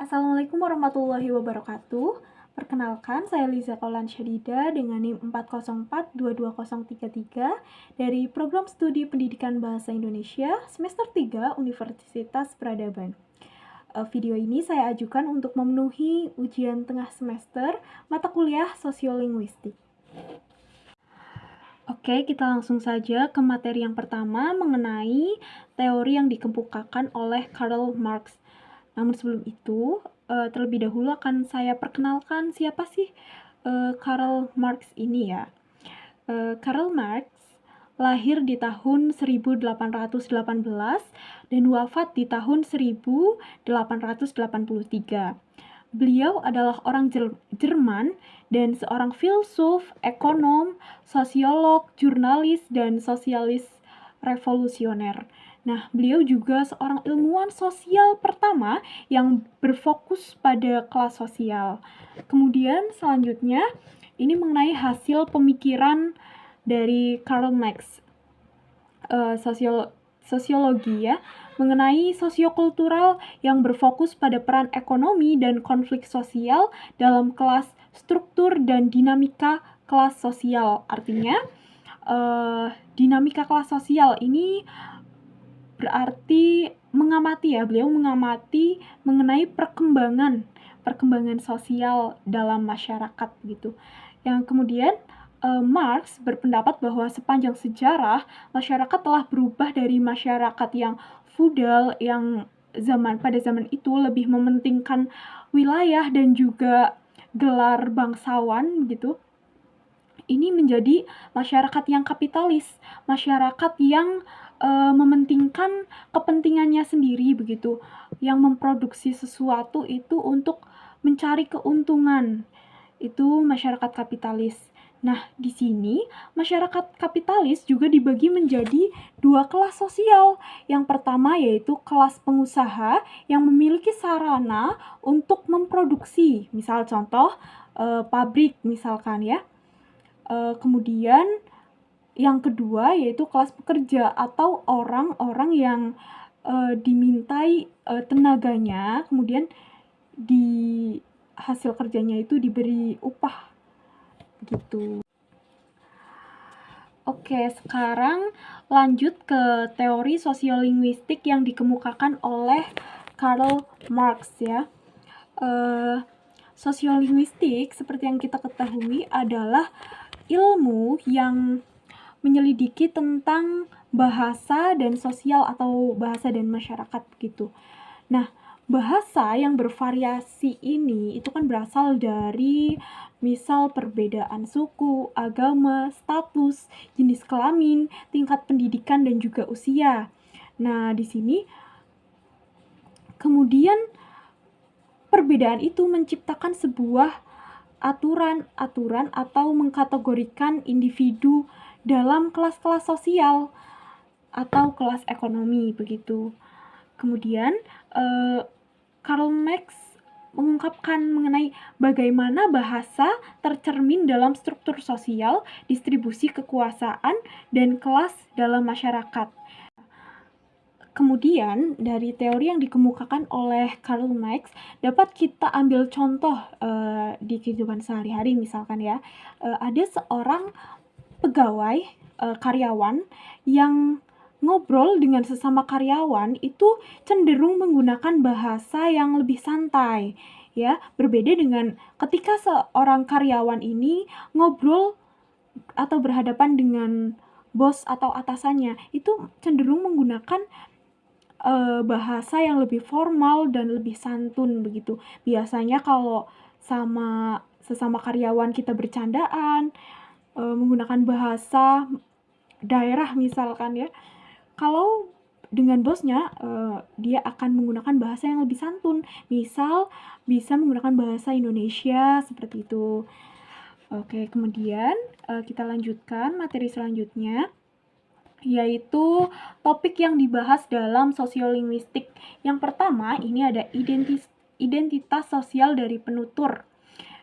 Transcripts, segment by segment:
Assalamualaikum warahmatullahi wabarakatuh. Perkenalkan, saya Liza Kaulan Syadida dengan NIM 404-22033 dari Program Studi Pendidikan Bahasa Indonesia semester 3 Universitas Peradaban. Video ini saya ajukan untuk memenuhi ujian tengah semester mata kuliah Sosiolinguistik. Oke, kita langsung saja ke materi yang pertama mengenai teori yang dikemukakan oleh Karl Marx. Namun sebelum itu, terlebih dahulu akan saya perkenalkan siapa sih Karl Marx ini ya. Karl Marx lahir di tahun 1818 dan wafat di tahun 1883. Beliau adalah orang Jerman dan seorang filsuf, ekonom, sosiolog, jurnalis, dan sosialis revolusioner. Nah, beliau juga seorang ilmuwan sosial pertama yang berfokus pada kelas sosial. Kemudian selanjutnya, ini mengenai hasil pemikiran dari Karl Marx, sosiologi ya, mengenai sosiokultural yang berfokus pada peran ekonomi dan konflik sosial dalam kelas, struktur, dan dinamika kelas sosial. Artinya, dinamika kelas sosial ini berarti mengamati ya, beliau mengamati mengenai perkembangan sosial dalam masyarakat gitu. Yang kemudian Marx berpendapat bahwa sepanjang sejarah masyarakat telah berubah dari masyarakat yang feudal yang pada zaman itu lebih mementingkan wilayah dan juga gelar bangsawan gitu. Ini menjadi masyarakat yang kapitalis, masyarakat yang mementingkan kepentingannya sendiri begitu, yang memproduksi sesuatu itu untuk mencari keuntungan. Itu masyarakat kapitalis. Nah, di sini masyarakat kapitalis juga dibagi menjadi dua kelas sosial. Yang pertama yaitu kelas pengusaha yang memiliki sarana untuk memproduksi, misal contoh pabrik misalkan ya. Kemudian yang kedua yaitu kelas pekerja atau orang-orang yang dimintai tenaganya, kemudian di hasil kerjanya itu diberi upah gitu. Oke, sekarang lanjut ke teori sosiolinguistik yang dikemukakan oleh Karl Marx ya. Sosiolinguistik seperti yang kita ketahui adalah ilmu yang menyelidiki tentang bahasa dan sosial atau bahasa dan masyarakat begitu. Nah, bahasa yang bervariasi ini itu kan berasal dari misal perbedaan suku, agama, status, jenis kelamin, tingkat pendidikan dan juga usia. Nah, di sini kemudian perbedaan itu menciptakan sebuah aturan atau mengkategorikan individu dalam kelas-kelas sosial atau kelas ekonomi begitu. Kemudian Karl Marx mengungkapkan mengenai bagaimana bahasa tercermin dalam struktur sosial, distribusi kekuasaan, dan kelas dalam masyarakat. Kemudian, dari teori yang dikemukakan oleh Karl Marx, dapat kita ambil contoh di kehidupan sehari-hari misalkan ya. Ada seorang pegawai, karyawan yang ngobrol dengan sesama karyawan itu cenderung menggunakan bahasa yang lebih santai ya, berbeda dengan ketika seorang karyawan ini ngobrol atau berhadapan dengan bos atau atasannya, itu cenderung menggunakan bahasa yang lebih formal dan lebih santun begitu. Biasanya kalau sesama karyawan kita bercandaan menggunakan bahasa daerah misalkan ya. Kalau dengan bosnya dia akan menggunakan bahasa yang lebih santun. Misal bisa menggunakan bahasa Indonesia seperti itu. Oke, kemudian kita lanjutkan materi selanjutnya, yaitu topik yang dibahas dalam sosiolinguistik. Yang pertama, ini ada identitas sosial dari penutur.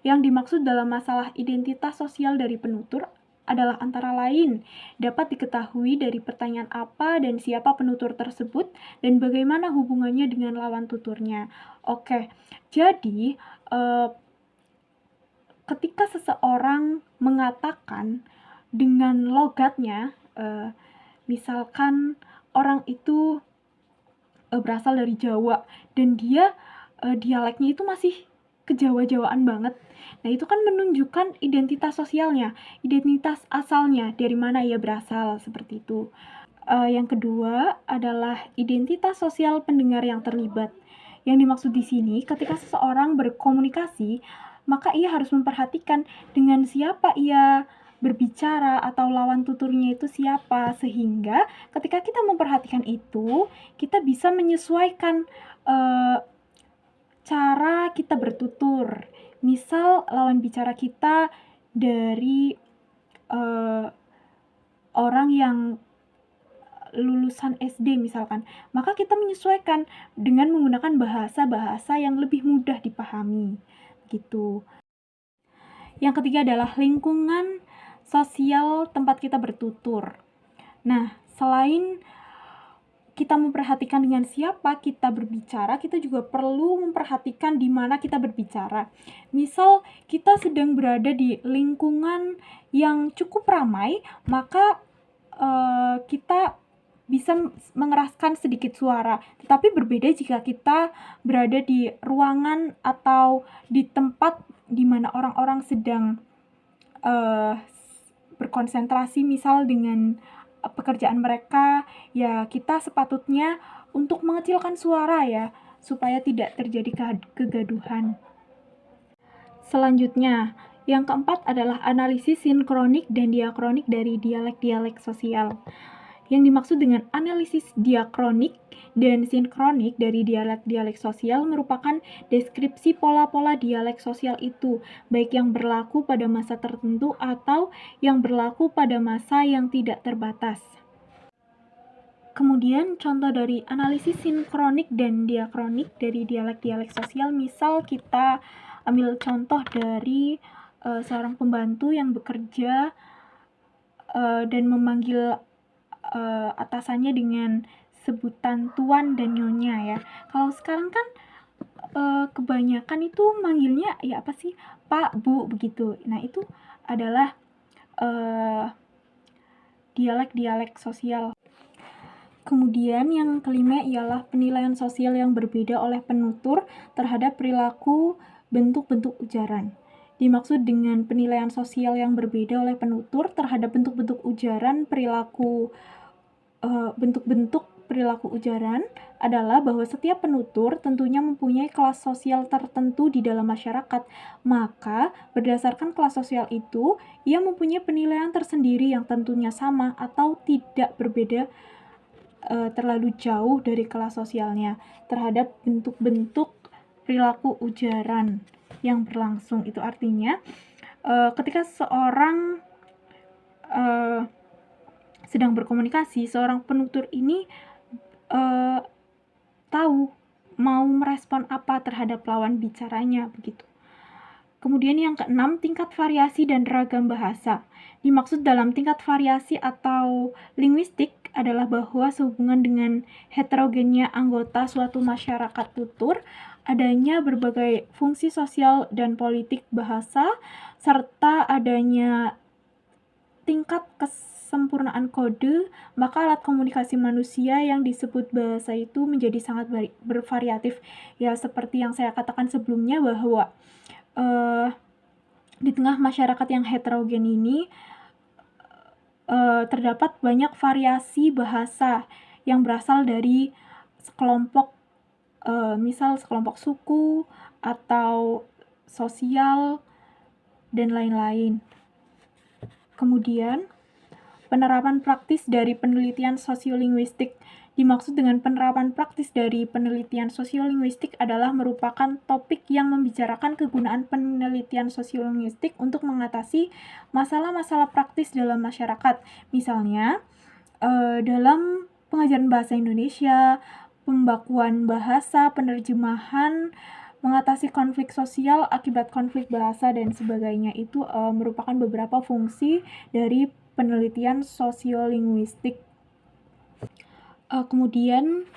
Yang dimaksud dalam masalah identitas sosial dari penutur adalah antara lain dapat diketahui dari pertanyaan apa dan siapa penutur tersebut dan bagaimana hubungannya dengan lawan tuturnya. Oke, jadi ketika seseorang mengatakan dengan logatnya, misalkan orang itu berasal dari Jawa dan dia dialeknya itu masih kejawa-jawaan banget. Nah, itu kan menunjukkan identitas sosialnya, identitas asalnya, dari mana ia berasal, seperti itu. Yang kedua adalah identitas sosial pendengar yang terlibat. Yang dimaksud di sini, ketika seseorang berkomunikasi, maka ia harus memperhatikan dengan siapa ia berbicara atau lawan tuturnya itu siapa, sehingga ketika kita memperhatikan itu, kita bisa menyesuaikan cara kita bertutur. Misal lawan bicara kita dari orang yang lulusan SD misalkan, maka kita menyesuaikan dengan menggunakan bahasa-bahasa yang lebih mudah dipahami, gitu. Yang ketiga adalah lingkungan sosial tempat kita bertutur. Nah, selain kita memperhatikan dengan siapa kita berbicara, kita juga perlu memperhatikan di mana kita berbicara. Misal, kita sedang berada di lingkungan yang cukup ramai, maka kita bisa mengeraskan sedikit suara. Tetapi berbeda jika kita berada di ruangan atau di tempat di mana orang-orang sedang berkonsentrasi, misal dengan pekerjaan mereka, ya kita sepatutnya untuk mengecilkan suara ya, supaya tidak terjadi kegaduhan. Selanjutnya, yang keempat adalah analisis sinkronik dan diakronik dari dialek-dialek sosial. Yang dimaksud dengan analisis diakronik dan sinkronik dari dialek-dialek sosial merupakan deskripsi pola-pola dialek sosial itu, baik yang berlaku pada masa tertentu atau yang berlaku pada masa yang tidak terbatas. Kemudian contoh dari analisis sinkronik dan diakronik dari dialek-dialek sosial, misal kita ambil contoh dari seorang pembantu yang bekerja dan memanggil atasannya dengan sebutan tuan dan nyonya ya. Kalau sekarang kan kebanyakan itu manggilnya ya apa sih, Pak, Bu, begitu. Nah, itu adalah dialek-dialek sosial. Kemudian yang kelima ialah penilaian sosial yang berbeda oleh penutur terhadap perilaku bentuk-bentuk ujaran. Dimaksud dengan penilaian sosial yang berbeda oleh penutur terhadap bentuk-bentuk ujaran bentuk-bentuk perilaku ujaran adalah bahwa setiap penutur tentunya mempunyai kelas sosial tertentu di dalam masyarakat. Maka, berdasarkan kelas sosial itu, ia mempunyai penilaian tersendiri yang tentunya sama atau tidak berbeda terlalu jauh dari kelas sosialnya terhadap bentuk-bentuk perilaku ujaran yang berlangsung. Itu artinya ketika seorang sedang berkomunikasi, seorang penutur ini tahu mau merespon apa terhadap lawan bicaranya, begitu. Kemudian yang keenam, tingkat variasi dan ragam bahasa. Dimaksud dalam tingkat variasi atau linguistik adalah bahwa sehubungan dengan heterogennya anggota suatu masyarakat tutur, adanya berbagai fungsi sosial dan politik bahasa, serta adanya tingkat kesempurnaan kode, maka alat komunikasi manusia yang disebut bahasa itu menjadi sangat bervariatif. Ya, seperti yang saya katakan sebelumnya bahwa di tengah masyarakat yang heterogen ini terdapat banyak variasi bahasa yang berasal dari sekelompok misal sekelompok suku atau sosial dan lain-lain. Kemudian penerapan praktis dari penelitian sosiolinguistik. Dimaksud dengan penerapan praktis dari penelitian sosiolinguistik adalah merupakan topik yang membicarakan kegunaan penelitian sosiolinguistik untuk mengatasi masalah-masalah praktis dalam masyarakat. Misalnya, dalam pengajaran bahasa Indonesia, pembakuan bahasa, penerjemahan mengatasi konflik sosial akibat konflik bahasa dan sebagainya itu merupakan beberapa fungsi dari penelitian sosiolinguistik. Kemudian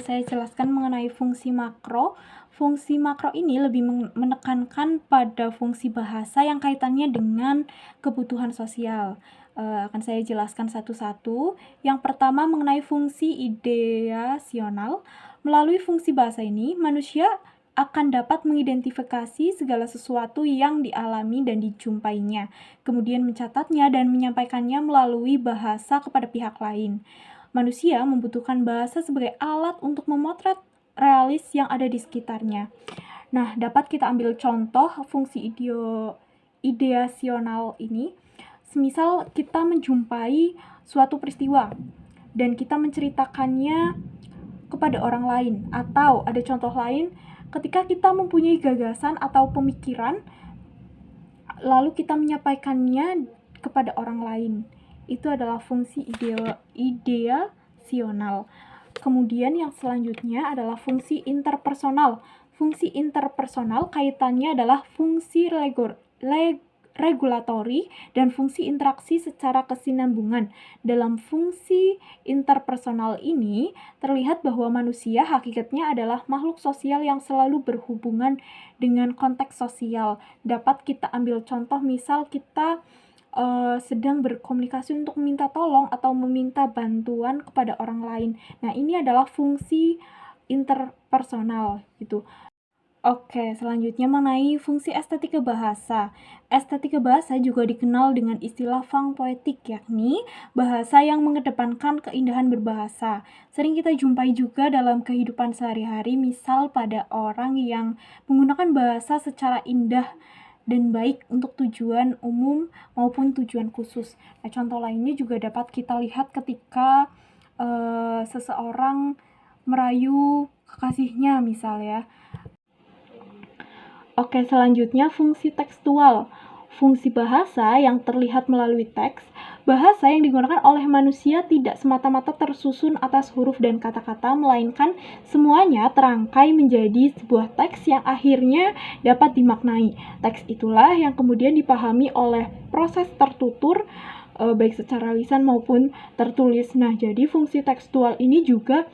saya jelaskan mengenai fungsi makro. Fungsi makro ini lebih menekankan pada fungsi bahasa yang kaitannya dengan kebutuhan sosial. Akan saya jelaskan satu-satu. Yang pertama mengenai fungsi ideasional. Melalui fungsi bahasa ini, manusia akan dapat mengidentifikasi segala sesuatu yang dialami dan dijumpainya, kemudian mencatatnya dan menyampaikannya melalui bahasa kepada pihak lain. Manusia membutuhkan bahasa sebagai alat untuk memotret realis yang ada di sekitarnya. Nah, dapat kita ambil contoh fungsi ideasional ini. Semisal kita menjumpai suatu peristiwa dan kita menceritakannya kepada orang lain, atau ada contoh lain ketika kita mempunyai gagasan atau pemikiran lalu kita menyampaikannya kepada orang lain. Itu adalah fungsi ideasional. Kemudian yang selanjutnya adalah fungsi interpersonal. Fungsi interpersonal kaitannya adalah fungsi regulatori dan fungsi interaksi secara kesinambungan. Dalam fungsi interpersonal ini, terlihat bahwa manusia hakikatnya adalah makhluk sosial yang selalu berhubungan dengan konteks sosial. Dapat kita ambil contoh, misal kita sedang berkomunikasi untuk meminta tolong atau meminta bantuan kepada orang lain. Nah, ini adalah fungsi interpersonal gitu. Oke, selanjutnya mengenai fungsi estetika bahasa. Estetika bahasa juga dikenal dengan istilah fang poetik, yakni bahasa yang mengedepankan keindahan berbahasa. Sering kita jumpai juga dalam kehidupan sehari-hari, misal pada orang yang menggunakan bahasa secara indah dan baik untuk tujuan umum maupun tujuan khusus. Nah, contoh lainnya juga dapat kita lihat ketika seseorang merayu kekasihnya misal ya. Oke, selanjutnya fungsi tekstual. Fungsi bahasa yang terlihat melalui teks. Bahasa yang digunakan oleh manusia tidak semata-mata tersusun atas huruf dan kata-kata, melainkan semuanya terangkai menjadi sebuah teks yang akhirnya dapat dimaknai. Teks itulah yang kemudian dipahami oleh proses tertutur, baik secara lisan maupun tertulis. Nah, jadi fungsi tekstual ini juga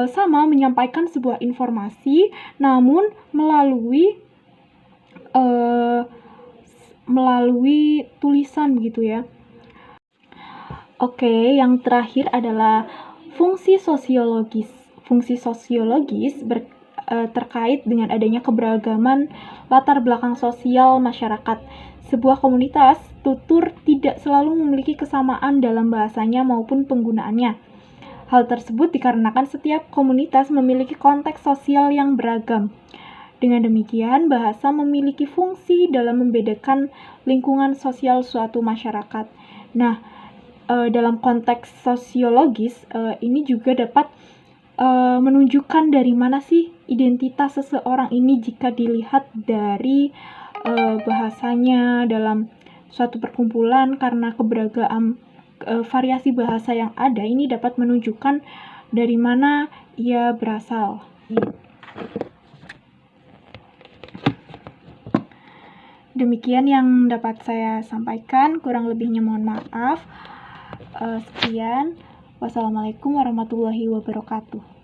sama menyampaikan sebuah informasi, namun melalui tulisan begitu ya. Oke, yang terakhir adalah fungsi sosiologis. Fungsi sosiologis terkait dengan adanya keberagaman latar belakang sosial masyarakat. Sebuah komunitas tutur tidak selalu memiliki kesamaan dalam bahasanya maupun penggunaannya. Hal tersebut dikarenakan setiap komunitas memiliki konteks sosial yang beragam. Dengan demikian, bahasa memiliki fungsi dalam membedakan lingkungan sosial suatu masyarakat. Nah, dalam konteks sosiologis, ini juga dapat menunjukkan dari mana sih identitas seseorang ini jika dilihat dari bahasanya dalam suatu perkumpulan. Karena keberagaman variasi bahasa yang ada, ini dapat menunjukkan dari mana ia berasal. Demikian yang dapat saya sampaikan, kurang lebihnya mohon maaf. Sekian, wassalamualaikum warahmatullahi wabarakatuh.